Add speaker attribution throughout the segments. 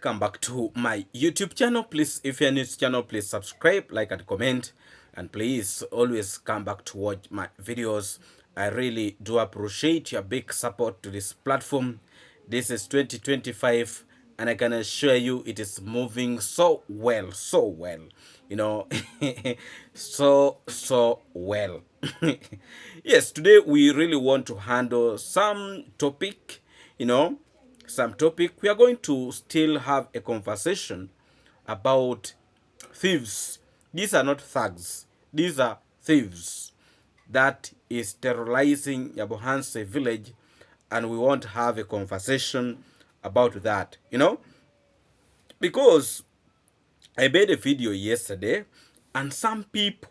Speaker 1: Welcome back to my YouTube channel. Please, if you're new to the channel, please subscribe, like, and comment. And please always come back to watch my videos. I really do appreciate your big support to this platform. This is 2025, and I can assure you it is moving so well, so well. You know, so well. Yes, today we really want to handle some topic, some topic. We are going to still have a conversation about thieves. These are not thugs. These are thieves that is terrorizing Yabohanse village, and we want to have a conversation about that, because I made a video yesterday, and some people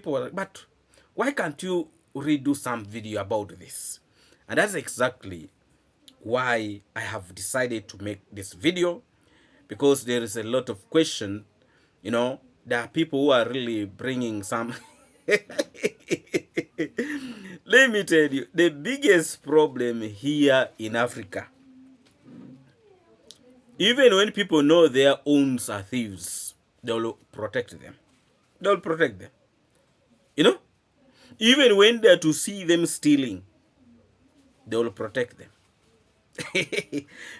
Speaker 1: were like, but why can't you redo some video about this? And that's exactly why I have decided to make this video, because there is a lot of question. There are people who are really bringing some let me tell you, the biggest problem here in Africa, even when people know their owns are thieves, they'll protect them. They'll protect them. Even when they're to see them stealing, they will protect them.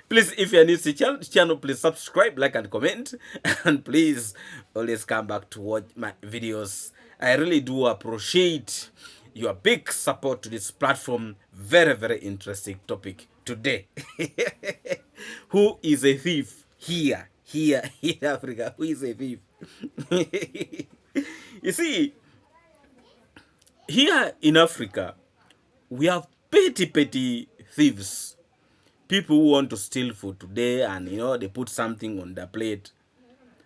Speaker 1: Please, if you're new to the channel, please subscribe, like, and comment. And please always come back to watch my videos. I really do appreciate your big support to this platform. Very, very interesting topic today. Who is a thief here in Africa? Who is a thief? You see, here in Africa, we have petty thieves. People who want to steal food today, and they put something on the plate.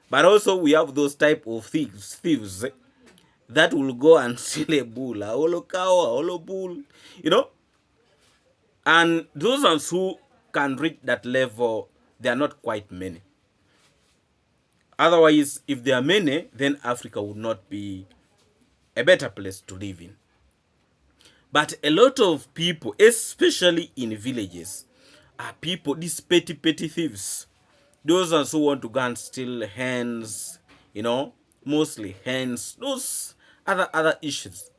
Speaker 1: But also we have those type of thieves that will go and steal a bull, a hollow cow, a hollow bull, and those ones who can reach that level, they are not quite many. Otherwise, if there are many, then Africa would not be a better place to live in. But a lot of people, especially in villages, are people, these petty thieves. Those ones who want to go and steal hens, mostly hens, those other issues.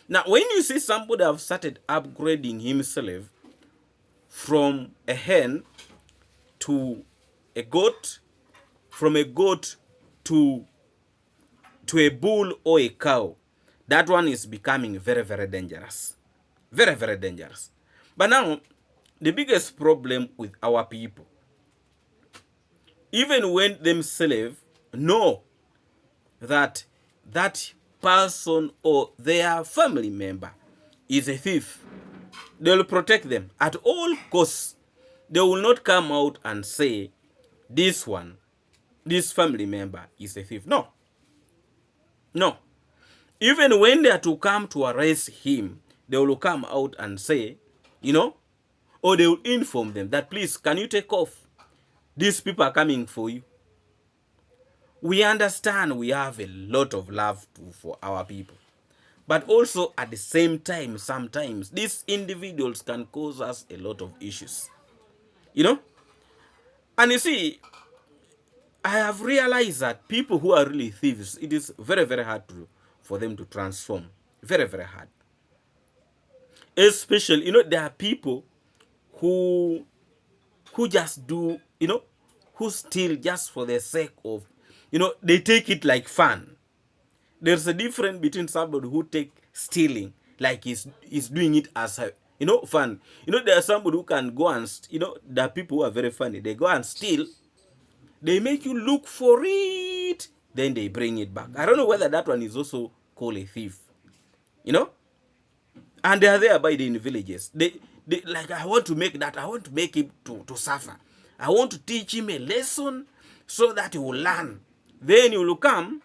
Speaker 1: Now, when you see somebody have started upgrading himself from a hen to a goat, from a goat to a bull or a cow, that one is becoming very, very dangerous. Very, very dangerous. But now, the biggest problem with our people, even when themselves know that that person or their family member is a thief, they will protect them at all costs. They will not come out and say, this family member is a thief. No. Even when they are to come to arrest him, they will come out and say, or they will inform them that, please, can you take off? These people are coming for you. We understand we have a lot of love for our people. But also at the same time, sometimes these individuals can cause us a lot of issues. And you see, I have realized that people who are really thieves, it is very, very hard for them to transform. Very, very hard. Especially, there are people who just do, who steal just for the sake of, they take it like fun. There's a difference between somebody who take stealing like he's doing it as a, fun. There's somebody who can go and, there are people who are very funny. They go and steal. They make you look for it. Then they bring it back. I don't know whether that one is also called a thief. And they are there by the villages. They like, I want to make that. I want to make him to suffer. I want to teach him a lesson so that he will learn. Then you will come,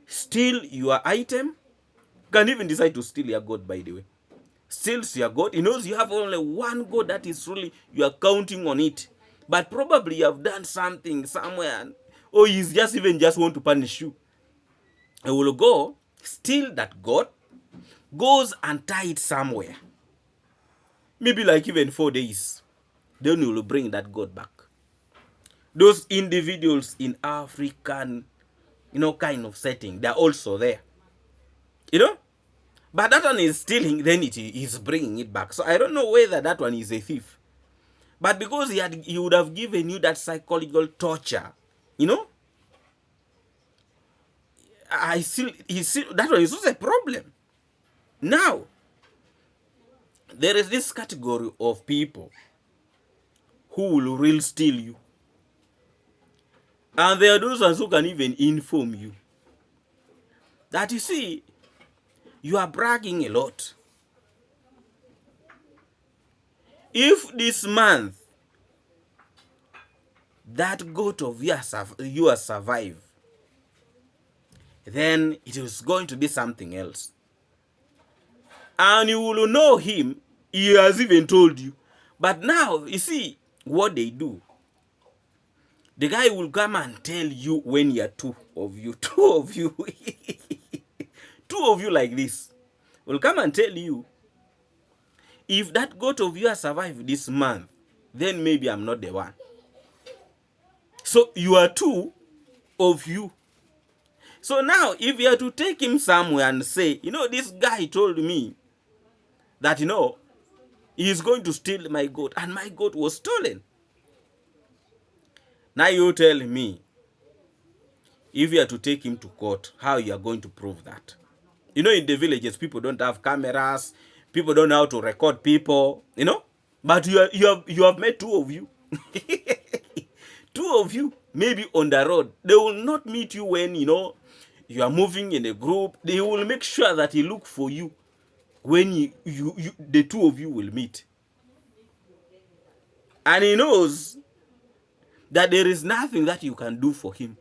Speaker 1: steal your item. You can even decide to steal your goat, by the way. Steals your goat. He knows you have only one goat that is really, you are counting on it. But probably you have done something somewhere, or he's just want to punish you. He will go, steal that goat, goes and tie it somewhere. Maybe like even 4 days. Then you will bring that goat back. Those individuals in African, kind of setting, they're also there. You know? But that one is stealing, then it is bringing it back. So I don't know whether that one is a thief. But because he would have given you that psychological torture, you know, he still that one is also a problem. Now, there is this category of people who will real steal you. And there are those ones who can even inform you that, you see, you are bragging a lot. If this month that goat of yours survive, then it is going to be something else. And you will know him. He has even told you. But now, you see what they do. The guy will come and tell you when you are two of you, two of you like this, will come and tell you, if that goat of yours survive this month, then maybe I'm not the one. So you are two of you. So now, if you are to take him somewhere and say, this guy told me that, he is going to steal my goat, and my goat was stolen. Now you tell me, if you are to take him to court, how you are going to prove that? In the villages, people don't have cameras, people don't know how to record people, but you have met two of you. Two of you, maybe on the road. They will not meet you when, you are moving in a group. They will make sure that he look for you when the two of you will meet. And he knows that there is nothing that you can do for him.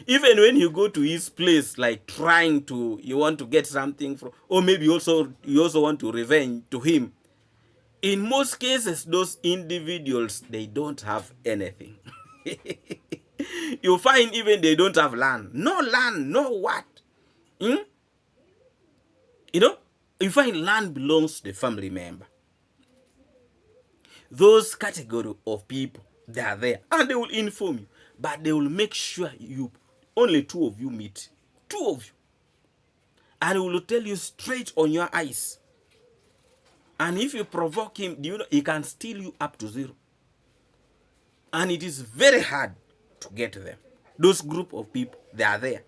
Speaker 1: Even when you go to his place, like you want to get something from, or maybe you also want to revenge to him. In most cases, those individuals, they don't have anything. You find even they don't have land. No land, no what. You find land belongs to the family member. Those category of people, they are there. And they will inform you. But they will make sure only two of you meet. Two of you. And he will tell you straight on your eyes. And if you provoke him, he can steal you up to zero. And it is very hard to get them. Those group of people, they are there.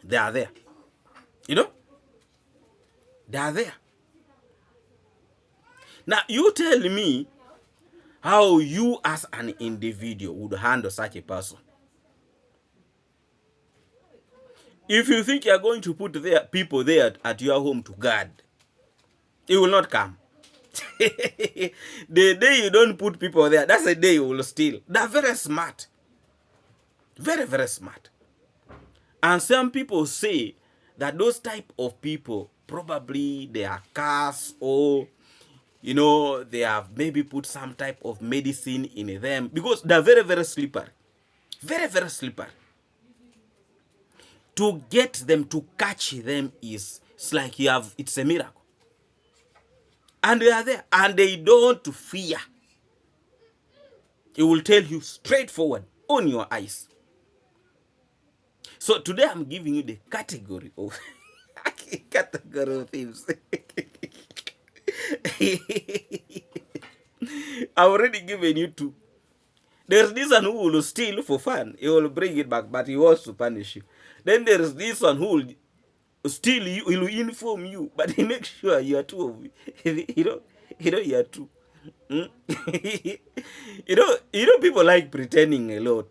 Speaker 1: They are there. They are there. Now, you tell me how you as an individual would handle such a person. If you think you are going to put people there at your home to guard, he will not come. The day you don't put people there, that's the day you will steal. They're very smart. Very, very smart. And some people say that those type of people, probably they are cursed, or they have maybe put some type of medicine in them, because they're very, very slippery. Very, very slippery. To get them, to catch them it's like it's a miracle. And they are there, and they don't fear. It will tell you straightforward on your eyes. So today I'm giving you the category of thieves. I've already given you two. There's this one who will steal for fun. He will bring it back, but he wants to punish you. Then there's this one who will steal you, he will inform you, but he makes sure you are two of you. You are two. People like pretending a lot.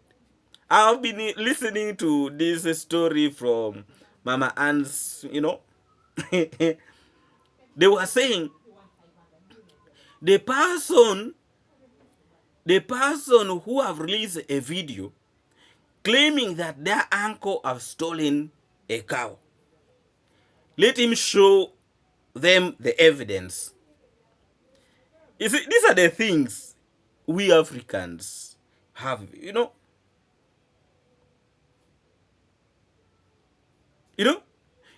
Speaker 1: I've been listening to this story from Mama Ann's, They were saying the person who have released a video claiming that their uncle have stolen a cow. Let him show them the evidence. You see, these are the things we Africans have,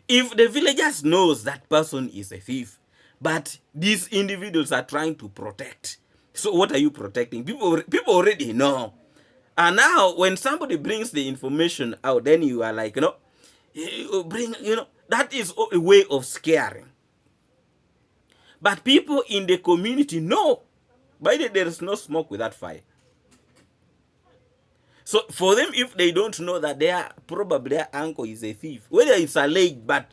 Speaker 1: If the villagers knows that person is a thief, but these individuals are trying to protect, So what are you protecting? People already know. And now when somebody brings the information out, then you are like, you bring, that is a way of scaring. But people in the community know. By the way, there is no smoke without fire. So for them, if they don't know that probably their uncle is a thief, whether it's alleged, but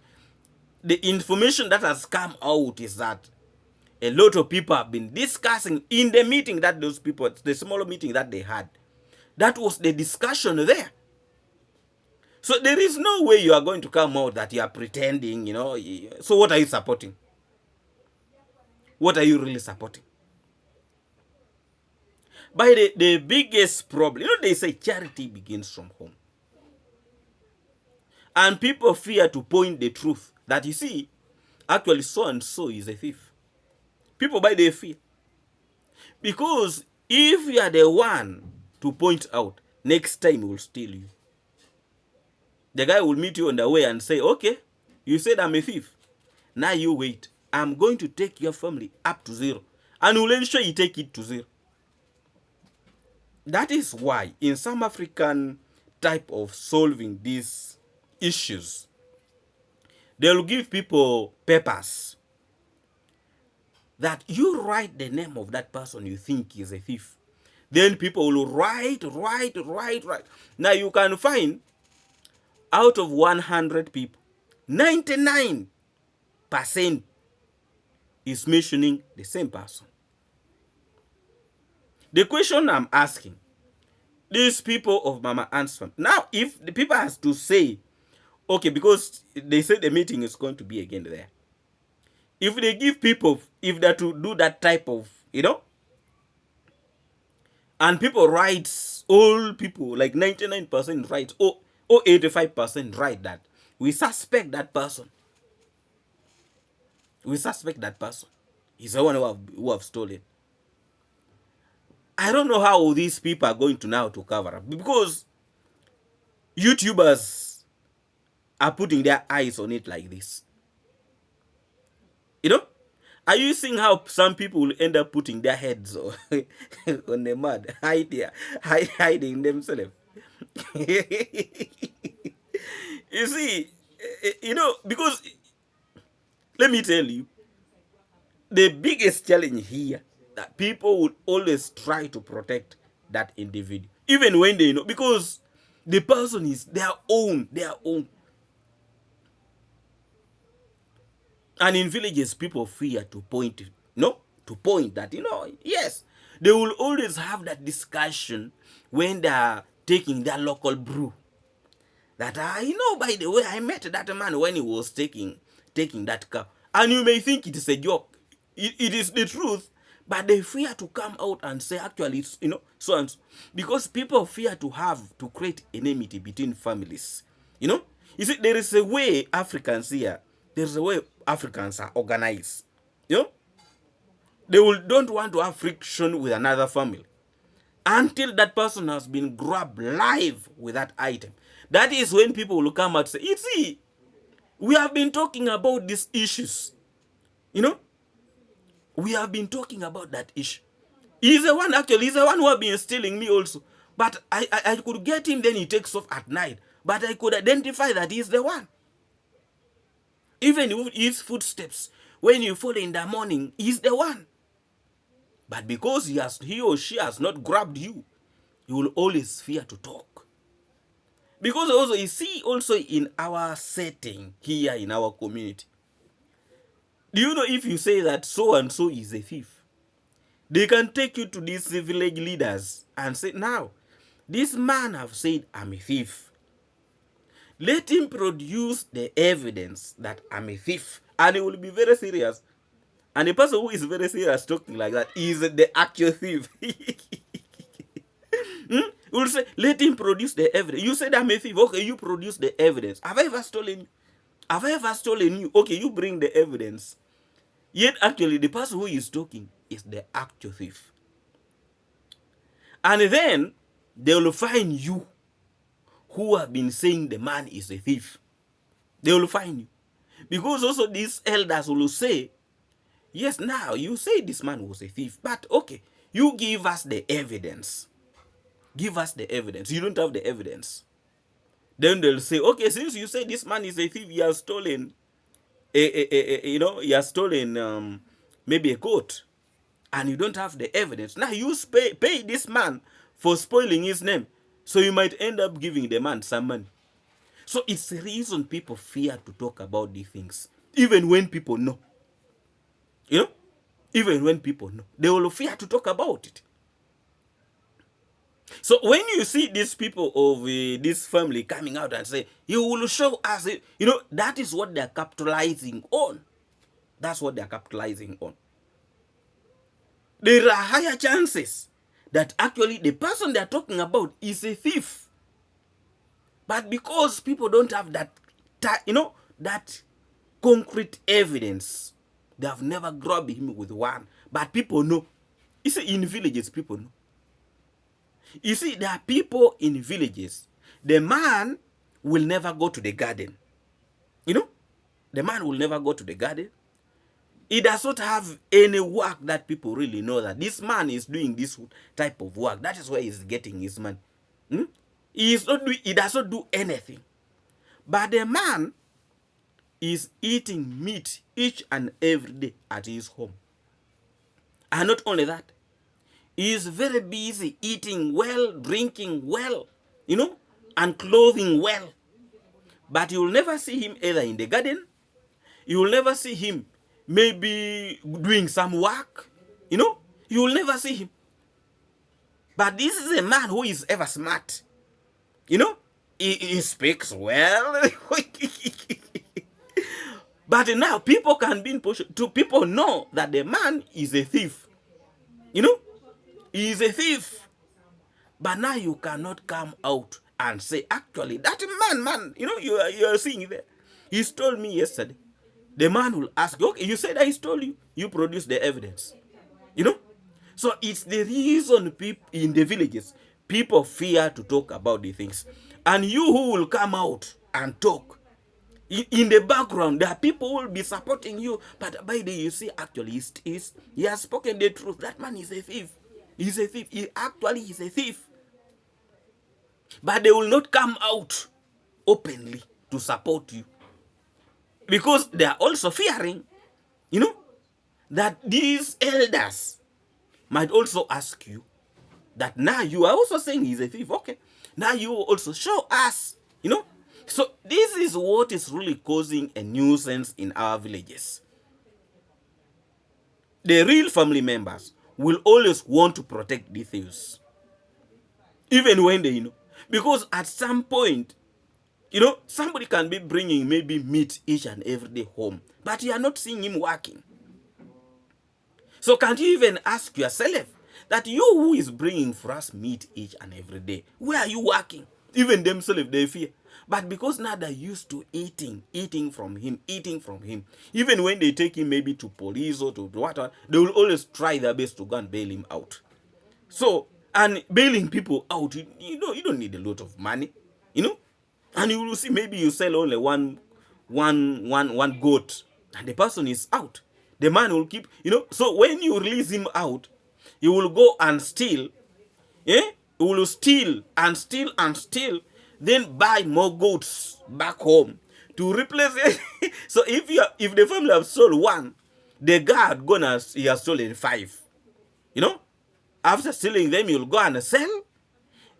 Speaker 1: the information that has come out is that a lot of people have been discussing in the meeting that those people, the smaller meeting that they had, that was the discussion there. So there is no way you are going to come out that you are pretending, So what are you supporting? What are you really supporting? By the biggest problem, they say charity begins from home. And people fear to point the truth that, you see, actually so and so is a thief. People by their fear. Because if you are the one to point out, next time he will steal you. The guy will meet you on the way and say, okay, you said I'm a thief. Now you wait. I'm going to take your family up to zero. And will ensure you take it to zero. That is why in some African type of solving these issues, they'll give people papers that you write the name of that person you think is a thief. Then people will write. Now you can find out of 100 people, 99% is mentioning the same person. The question I'm asking, these people of Mama Ant's family, now if the people has to say, okay, because they say the meeting is going to be again there. If they give people, if they're to do that type of, and people writes, all people, like 99% write, or 85% write that, we suspect that person. We suspect that person. He's the one who have stolen. I don't know how these people are going to now to cover up, because YouTubers are putting their eyes on it like this. Are you seeing how some people will end up putting their heads on the mud, hiding themselves? You see, because let me tell you, the biggest challenge here, that people would always try to protect that individual, even when they know, because the person is their own. And in villages, people fear to point, that, yes, they will always have that discussion when they are taking their local brew. That, by the way, I met that man when he was taking that cow. And you may think it is a joke. It is the truth, but they fear to come out and say, actually, it's, so and so. Because people fear to create enmity between families. You see, there is a way Africans here, there's a way Africans are organized. They don't want to have friction with another family until that person has been grabbed live with that item. That is when people will come out and say, you see, we have been talking about these issues. We have been talking about that issue. He's the one who have been stealing me also. But I could get him, then he takes off at night. But I could identify that he's the one. Even his footsteps, when you follow in the morning, he's the one. But because he or she has not grabbed you, you will always fear to talk. Because also, you see, also in our setting here in our community, do you know if you say that so and so is a thief, they can take you to these village leaders and say, now, this man have said I'm a thief. Let him produce the evidence that I'm a thief. And he will be very serious. And the person who is very serious talking like that is the actual thief. Will say, let him produce the evidence. You said I'm a thief. Okay, you produce the evidence. Have I ever stolen you? Have I ever stolen you? Okay, you bring the evidence. Yet actually the person who is talking is the actual thief. And then they will find you who have been saying the man is a thief. They will find you. Because also these elders will say, yes, now you say this man was a thief, but okay, You give us the evidence. Give us the evidence. You don't have the evidence. Then they'll say, okay, since you say this man is a thief, he has stolen, he has stolen maybe a goat, and you don't have the evidence. Now you pay this man for spoiling his name, so you might end up giving the man some money. So it's the reason people fear to talk about these things, even when people know. You know, even when people know, they will fear to talk about it. So when you see these people of this family coming out and say, you will show us, that is what they're capitalizing on. That's what they're capitalizing on. There are higher chances that actually the person they're talking about is a thief. But because people don't have that, that concrete evidence, they have never grabbed him with one. But people know. You see, in villages, people know. You see, there are people in villages. The man will never go to the garden. The man will never go to the garden. He does not have any work that people really know that this man is doing this type of work. That is where he's getting his money. He does not do anything. But the man is eating meat each and every day at his home. And not only that, he is very busy eating well, drinking well, and clothing well. But you will never see him either in the garden. You will never see him maybe doing some work. You will never see him. But this is a man who is ever smart. He speaks well. But now people can be in position to people know that the man is a thief. He is a thief. But now you cannot come out and say, actually, that man, you are seeing there. He stole me yesterday. The man will ask, okay, you said I stole you. You produce the evidence. So it's the reason people in the villages, people fear to talk about the things. And you who will come out and talk, in the background, there are people who will be supporting you. But by the way, you see, actually, he has spoken the truth. That man is a thief. He's a thief. He actually is a thief. But they will not come out openly to support you. Because they are also fearing, that these elders might also ask you that now you are also saying he's a thief. Okay, now you also show us, So this is what is really causing a nuisance in our villages. The real family members will always want to protect the thieves. Even when they know. Because at some point, somebody can be bringing maybe meat each and every day home, but you are not seeing him working. So can't you even ask yourself that you who is bringing for us meat each and every day, where are you working? Even themselves, they fear. But because now they're used to eating from him. Even when they take him maybe to police or to whatever, they will always try their best to go and bail him out. So, and bailing people out, you don't need a lot of money, And you will see maybe you sell only one goat, and the person is out. The man will keep, So when you release him out, he will go and steal. He will steal and steal and steal, then buy more goats back home to replace it. So if the family have sold one, the guard he has stolen 5. After stealing them, he'll go and sell.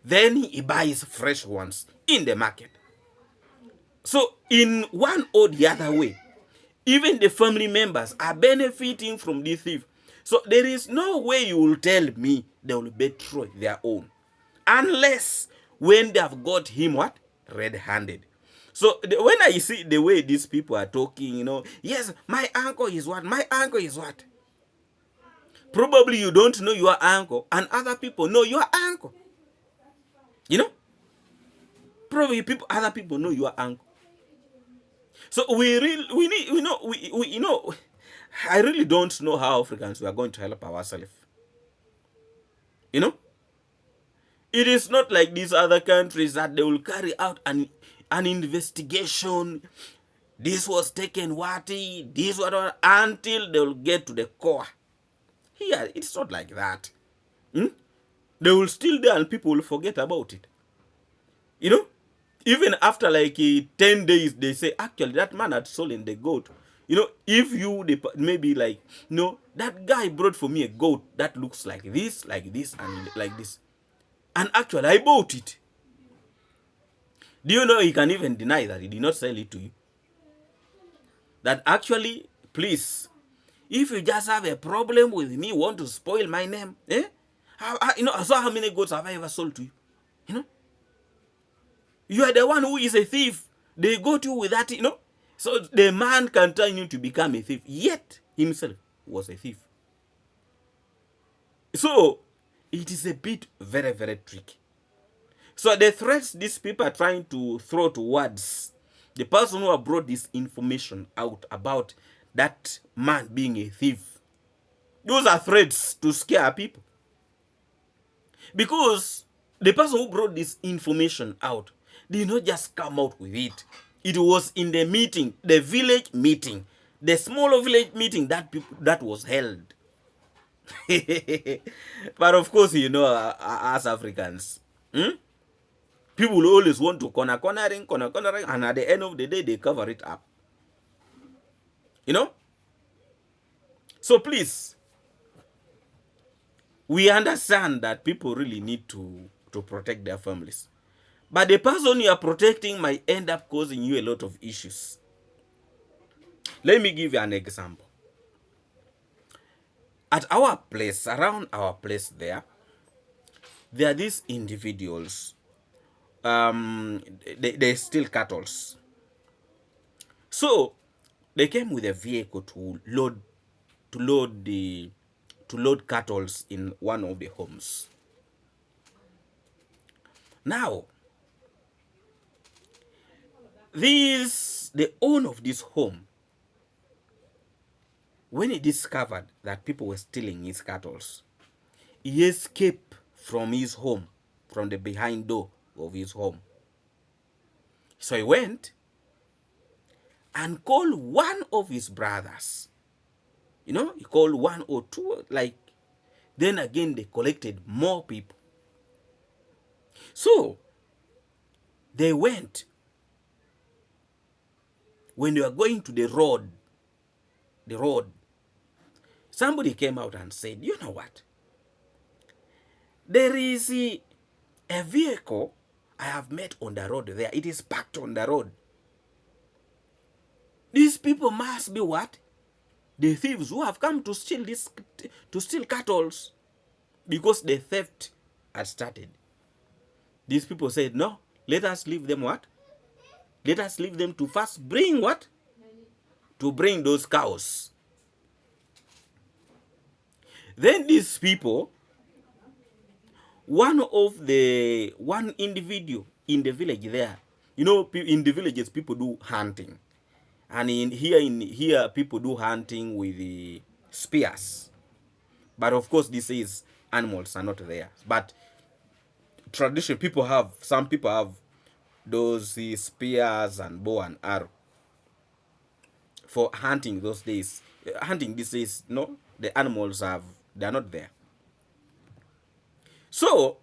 Speaker 1: Then he buys fresh ones in the market. So in one or the other way, even the family members are benefiting from this thief. So there is no way you will tell me they will betray their own. Unless when they have got him what? Red-handed. So when I see the way these people are talking, yes, my uncle is what? My uncle is what? Probably you don't know your uncle, and other people know your uncle. Probably other people know your uncle. So I really don't know how Africans we are going to help ourselves. It is not like these other countries that they will carry out an investigation. This was taken until they will get to the core. Here, it's not like that. Hmm? They will still there and people will forget about it. You know, even after like 10 days, they say, actually, that man had stolen the goat. You know, if you, maybe like, no, that guy brought for me a goat that looks like this, and like this. And actually, I bought it. Do you know he can even deny that he did not sell it to you? That actually, please, if you just have a problem with me, want to spoil my name, eh? You know, I saw how many goats have I ever sold to you? You know, you are the one who is a thief. They got you with that, you know. So the man can turn you to become a thief, yet himself was a thief. So it is a bit very, very tricky. So the threats these people are trying to throw towards the person who have brought this information out about that man being a thief, those are threats to scare people. Because the person who brought this information out did not just come out with it. It was in the meeting, the village meeting, the smaller village meeting that was held. But of course, you know, as Africans, people will always want to cornering, and at the end of the day, they cover it up. You know? So please, we understand that people really need to protect their families. But the person you are protecting might end up causing you a lot of issues. Let me give you an example. At our place, around our place there are these individuals. They steal cattle. So they came with a vehicle to load cattle in one of the homes. Now, the owner of this home, when he discovered that people were stealing his cattle, he escaped from his home, from the behind door of his home. So he went and called one of his brothers. You know, he called one or two, like, then again they collected more people. So they went. When they were going to the road, somebody came out and said, you know what? There is a vehicle I have met on the road there. It is parked on the road. These people must be what? The thieves who have come to steal cattle, because the theft had started. These people said, no, let us leave them what? Let us leave them to first bring what? To bring those cows. Then these people, one individual in the village there, you know, in the villages people do hunting, and in here people do hunting with the spears. But of course, this is animals are not there. But tradition, some people have those spears and bow and arrow for hunting those days. Hunting these days, no, the animals they are not there. So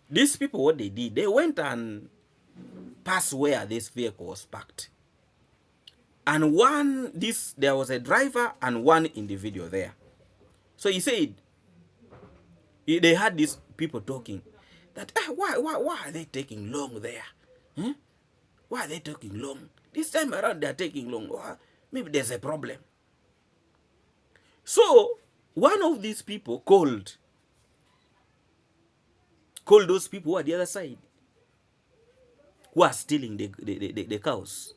Speaker 1: these people, what they did, they went and passed where this vehicle was parked. And there was a driver and one individual there. So he said, they had these people talking that, why are they taking long there? Why are they taking long? This time around, they're taking long. Maybe there's a problem. So one of these people called those people who are the other side, who are stealing the cows.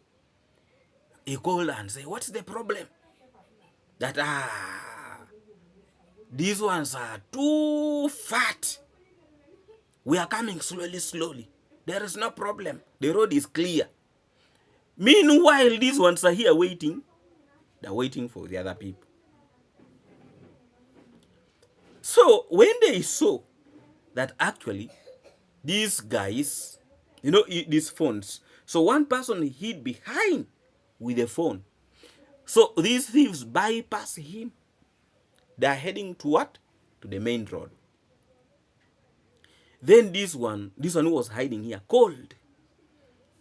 Speaker 1: He called and said, what's the problem? That, these ones are too fat. We are coming slowly. There is no problem. The road is clear. Meanwhile, these ones are here waiting. They're waiting for the other people. So when they saw that actually these guys, you know, these phones. So one person hid behind with a phone. So these thieves bypass him. They're heading to what? to the main road. Then this one who was hiding here called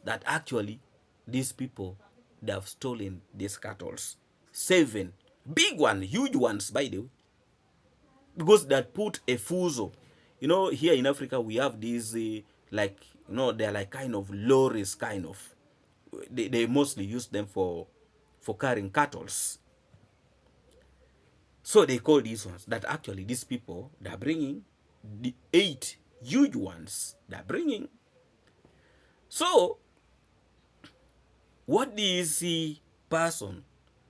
Speaker 1: that actually these people, they have stolen these cattle. 7 big ones, huge ones by the way, because that put a fuso. You know, here in Africa we have these like, you know, they're like kind of lorries, kind of. They mostly use them for carrying cattle. So they call these ones that actually these people, they're bringing the 8 huge ones they're bringing. So what this person,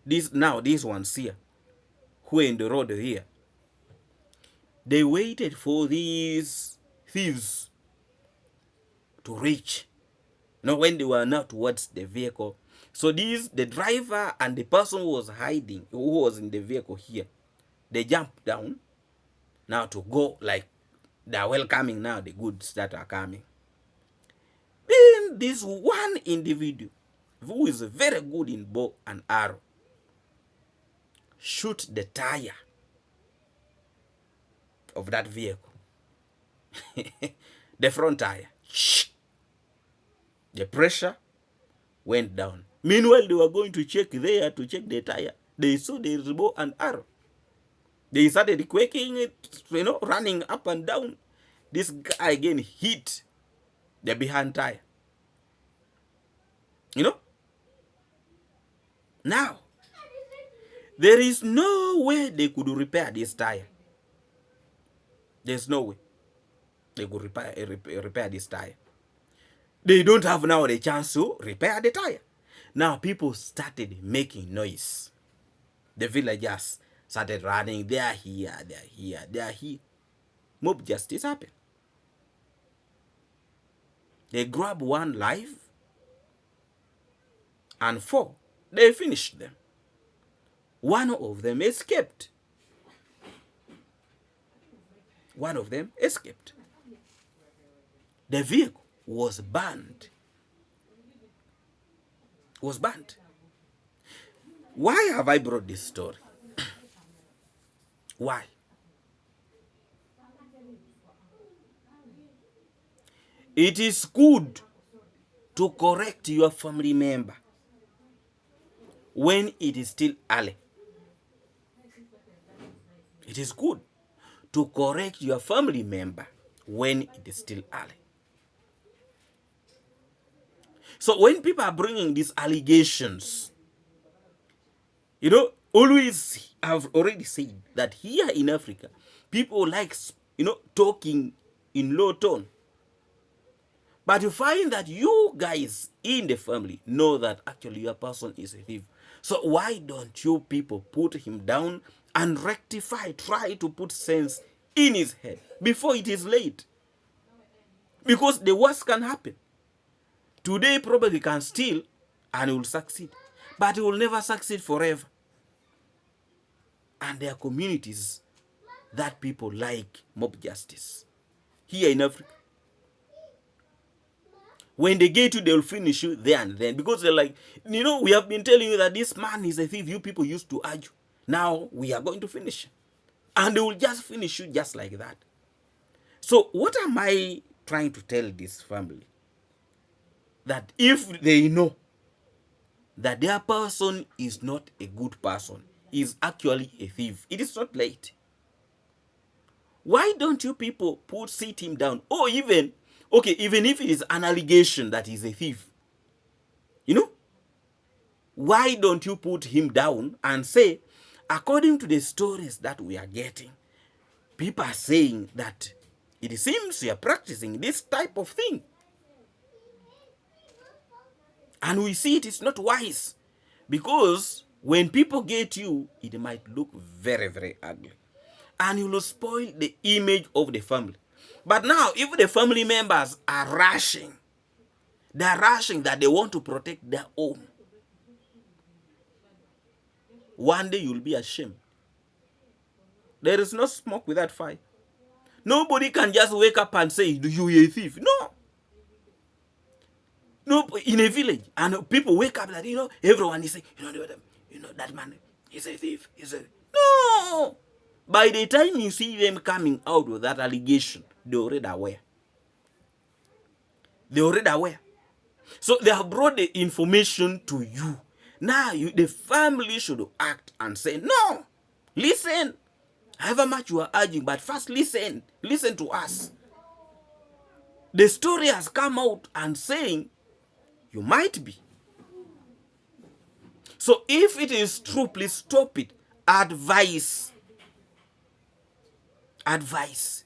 Speaker 1: these ones here who are in the road here, they waited for these thieves to reach, you know, when they were now towards the vehicle. So the driver and the person who was hiding, who was in the vehicle here, they jumped down now to go, like they are welcoming now the goods that are coming. Then this one individual who is very good in bow and arrow shoot the tire of that vehicle. The front tire. The pressure went down. Meanwhile, they were going to check there to check the tire. They saw the bow and arrow. They started quaking it, you know, running up and down. This guy again hit the behind tire. You know? Now, there is no way they could repair this tire. There's no way they could repair this tire. They don't have now the chance to repair the tire. Now people started making noise. The villagers started running. They are here, they are here, they are here. Mob justice happened. They grabbed one live, and 4, they finished them. One of them escaped. One of them escaped. The vehicle was burned. Was burned. Why have I brought this story? Why? It is good to correct your family member when it is still early. It is good to correct your family member when it is still early. So when people are bringing these allegations, you know, always, I've already said that here in Africa, people like, you know, talking in low tone. But you find that you guys in the family know that actually your person is a thief. So why don't you people put him down and rectify, try to put sense in his head before it is late? Because the worst can happen. Today probably can steal and he will succeed. But he will never succeed forever. And there are communities that people like mob justice. Here in Africa, when they get you, they will finish you there and then. Because they're like, you know, we have been telling you that this man is a thief. You people used to argue. Now we are going to finish him. And they will just finish you just like that. So what am I trying to tell this family? That if they know that their person is not a good person, is actually a thief, it is not late. Why don't you people sit him down? Or even, okay, even if it is an allegation that he's a thief, you know, why don't you put him down and say, according to the stories that we are getting, people are saying that it seems you are practicing this type of thing. And we see it is not wise. Because when people get you, it might look very, very ugly. And you will spoil the image of the family. But now, if the family members are rushing, they are rushing that they want to protect their own, one day you'll be ashamed. There is no smoke without fire. Nobody can just wake up and say, you are a thief. No. No, in a village, and people wake up that, you know, everyone is saying, you know, that man is a thief. No. By the time you see them coming out with that allegation, they're already aware. They're already aware. So they have brought the information to you. Now the family should act and say, no, listen, however much you are urging, but first listen to us. The story has come out and saying you might be. So if it is true, please stop it. Advice. Advice.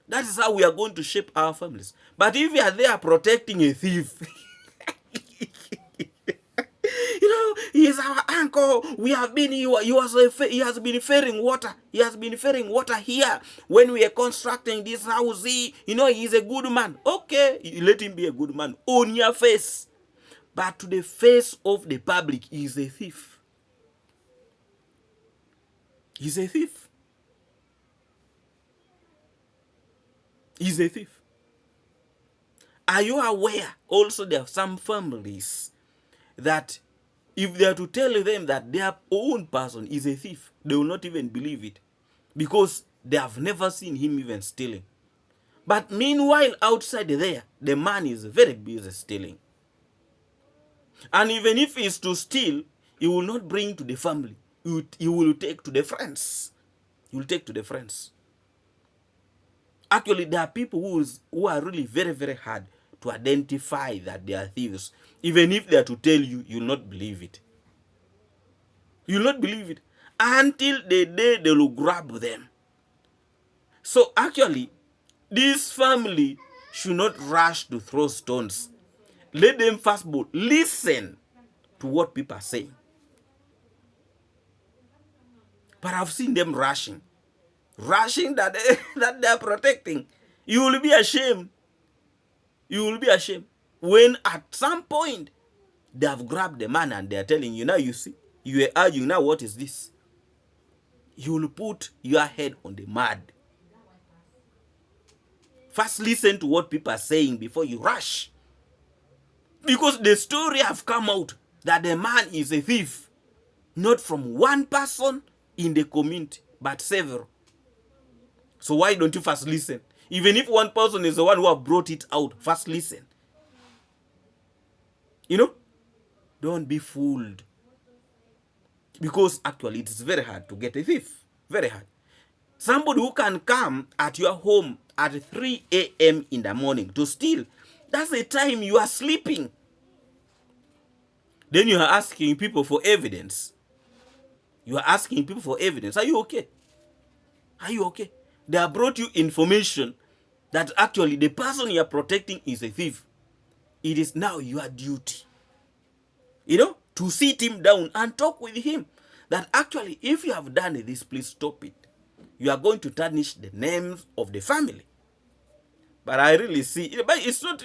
Speaker 1: That is how we are going to shape our families. But if you are there protecting a thief, you know, he is our uncle. We have been, he has been ferrying water. He has been ferrying water here when we are constructing this house. He is a good man. Okay, you let him be a good man on your face. But to the face of the public, he is a thief. He's a thief. He's a thief. Are you aware also there are some families that if they are to tell them that their own person is a thief, they will not even believe it because they have never seen him even stealing. But meanwhile, outside there, the man is very busy stealing. And even if he is to steal, he will not bring to the family. He will take to the friends. He will take to the friends. Actually, there are people who are really very, very hard to identify that they are thieves. Even if they are to tell you, you will not believe it. You will not believe it until the day they will grab them. So actually, this family should not rush to throw stones. Let them first of all listen to what people are saying. But I've seen them rushing that that they are protecting. You will be ashamed. You will be ashamed when at some point they have grabbed the man and they are telling you, now you see, you are arguing, now what is this? You will put your head on the mud. First listen to what people are saying before you rush. Because the story have come out that the man is a thief, not from one person in the community, but several. So why don't you first listen? Even if one person is the one who have brought it out, first listen. Don't be fooled. Because actually it is very hard to get a thief. Very hard. Somebody who can come at your home at 3 a.m. in the morning to steal, that's the time you are sleeping. Then you are asking people for evidence. You are asking people for evidence. Are you okay? Are you okay? They have brought you information that actually the person you are protecting is a thief. It is now your duty, to sit him down and talk with him. That actually, if you have done this, please stop it. You are going to tarnish the names of the family. But I really see, but it's not,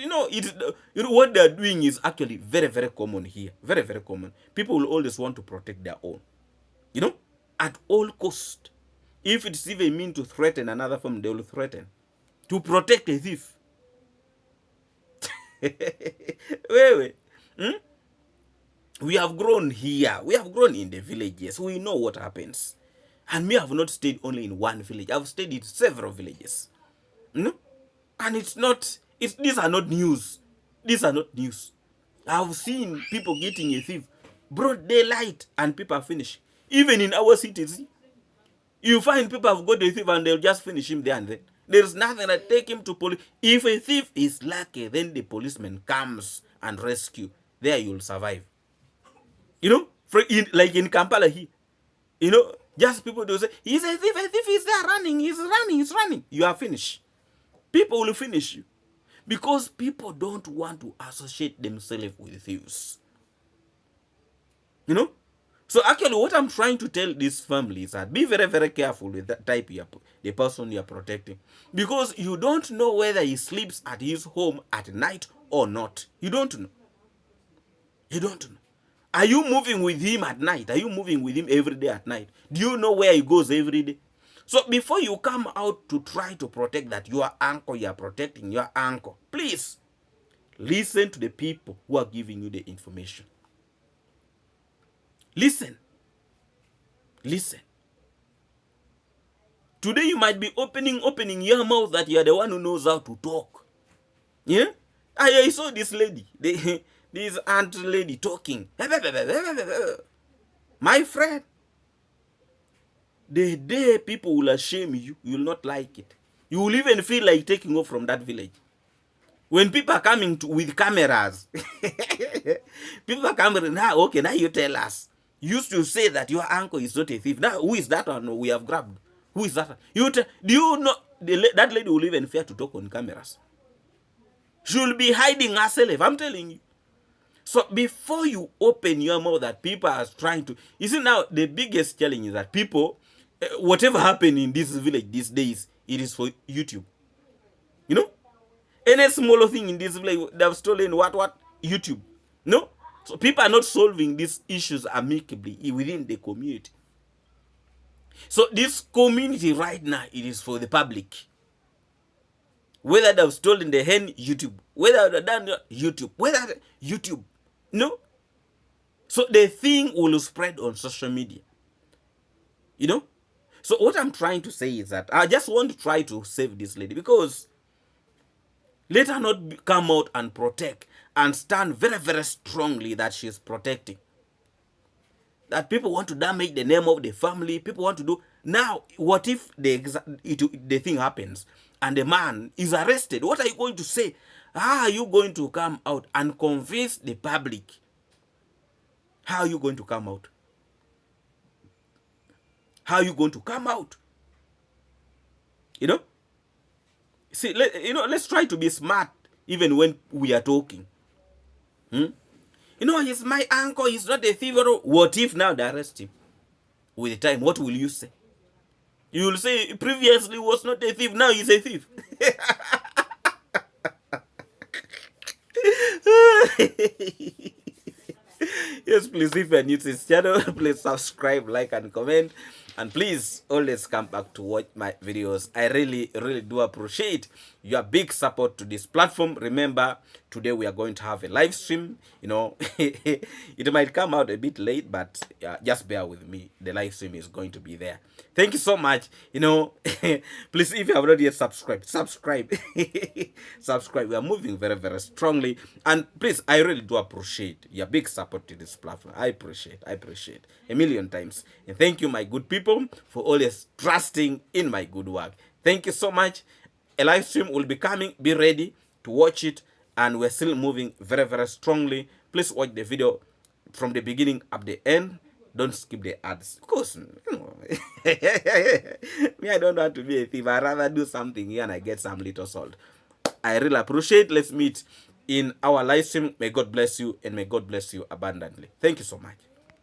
Speaker 1: what they are doing is actually very, very common here. Very, very common. People will always want to protect their own, at all cost. If it's even mean to threaten another family, they will threaten to protect a thief. Wait. We have grown here. We have grown in the villages. We know what happens. And me, I have not stayed only in one village. I've stayed in several villages. And these are not news. These are not news. I've seen people getting a thief, broad daylight, and people are finished. Even in our cities, you find people have got a thief and they'll just finish him there and then. There's nothing that take him to police. If a thief is lucky, then the policeman comes and rescue. There you'll survive. Like in Kampala here, just people do say, he's a thief is there running, he's running. You are finished. People will finish you. Because people don't want to associate themselves with thieves. So actually what I'm trying to tell this family is that be very, very careful with that type the person you're protecting. Because you don't know whether he sleeps at his home at night or not. You don't know. You don't know. Are you moving with him at night? Are you moving with him every day at night? Do you know where he goes every day? So before you come out to try to protect that your uncle, you are protecting your uncle, please listen to the people who are giving you the information. Listen. Today you might be opening your mouth that you are the one who knows how to talk. Yeah? I saw this lady, this aunt lady talking. My friend, the day people will shame you, you will not like it. You will even feel like taking off from that village. When people are coming with cameras, people are coming, now, okay, now you tell us. You used to say that your uncle is not a thief. Now, who is that one we have grabbed? Who is that? Do you know that lady will even fear to talk on cameras? She will be hiding herself, I'm telling you. So before you open your mouth that people are trying to, you see now the biggest challenge is that people, whatever happened in this village these days, it is for YouTube. You know, any smaller thing in this village, they have stolen what YouTube. No, so people are not solving these issues amicably within the community. So this community right now, it is for the public. Whether they've stolen the hen, YouTube. Whether they've done YouTube. Whether YouTube. No. So the thing will spread on social media. You know? So what I'm trying to say is that I just want to try to save this lady, because let her not come out and protect and stand very, very strongly that she's protecting. That people want to damage the name of the family. People want to do. Now, what if the thing happens and the man is arrested? What are you going to say? How are you going to come out and convince the public? How are you going to come out? How are you going to come out? You know? See, let's try to be smart even when we are talking. You know, he's my uncle, he's not a thief. What if now they arrest him? With time, what will you say? You will say, previously was not a thief, now he's a thief. Yes, please, if you're new to this channel, please subscribe, like, and comment. And please always come back to watch my videos. I really, really do appreciate your big support to this platform. Remember, today we are going to have a live stream. You know, it might come out a bit late, but just bear with me. The live stream is going to be there. Thank you so much. You know, please, if you have not yet subscribed, subscribe. Subscribe. We are moving very, very strongly. And please, I really do appreciate your big support to this platform. I appreciate a million times. And thank you, my good people, for always trusting in my good work. Thank you so much. A live stream will be coming. Be ready to watch it. And we're still moving very, very strongly. Please watch the video from the beginning up the end. Don't skip the ads. Of course, you know, me, I don't want to be a thief. I'd rather do something here and I get some little salt. I really appreciate. Let's meet in our live stream. May God bless you, and may God bless you abundantly. Thank you so much.